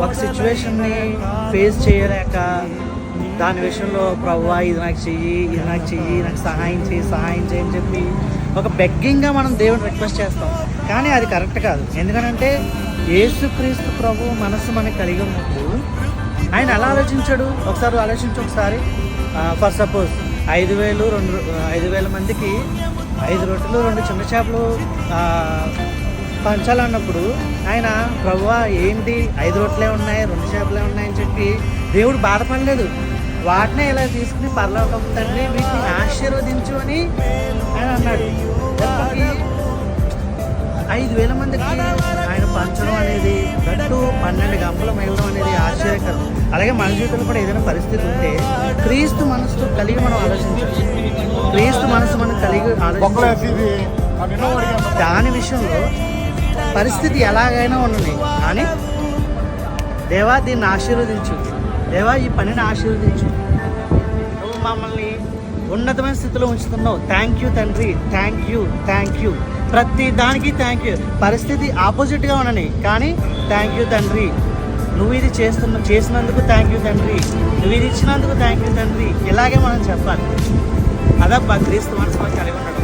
ఒక సిచ్యువేషన్ని ఫేస్ చేయలేక దాని విషయంలో ప్రభువా ఇది నాకు చెయ్యి, ఇది నాకు చెయ్యి, నాకు సహాయం చేయి అని చెప్పి ఒక బెగ్గింగ్గా మనం దేవుని రిక్వెస్ట్ చేస్తాం. కానీ అది కరెక్ట్ కాదు. ఎందుకంటే యేసుక్రీస్తు ప్రభు మనసు మనకి కలిగి ఉన్నప్పుడు ఆయన ఎలా ఆలోచించాడు ఒకసారి ఫర్ సపోజ్ 5,000 మందికి 5 రొట్టెలు 2 చిన్న చేపలు పంచాలన్నప్పుడు ఆయన ప్రభువా ఏంటి 5 రొట్టెలే ఉన్నాయి 2 చేపలే ఉన్నాయని చెప్పి దేవుడు బాధపడలేదు. వాటినే ఇలా తీసుకుని పరలోకపు తండ్రి వీటిని ఆశీర్వదించు అని ఆయన అన్నాడు. 5,000 మందికి ఆయన పంచడం అనేది గట్టు 12 గంపలు మిగలడం అనేది ఆశ్చర్యకరం. అలాగే మన జీవితంలో కూడా ఏదైనా పరిస్థితి ఉంటే క్రీస్తు మనసు కలిగి మనం ఆలోచించాలి. క్రీస్తు మనసు మనం కలిగి ఆలోచించాలి. దాని విషయంలో పరిస్థితి ఎలాగైనా ఉండని కానీ దేవా దీన్ని ఆశీర్వదించు, దేవా ఈ పనిని ఆశీర్వదించు, నువ్వు మమ్మల్ని ఉన్నతమైన స్థితిలో ఉంచుతున్నావు, థ్యాంక్ యూ తండ్రి, థ్యాంక్ యూ ప్రతి దానికి థ్యాంక్ యూ. పరిస్థితి ఆపోజిట్గా ఉండని కానీ థ్యాంక్ యూ తండ్రి, నువ్వు ఇది చేసినందుకు థ్యాంక్ యూ తండ్రి, నువ్వు ఇది ఇచ్చినందుకు థ్యాంక్ యూ తండ్రి. ఇలాగే మనం చెప్పాలి. అదబ్బా క్రీస్తు మనసు కలిగి ఉండడం.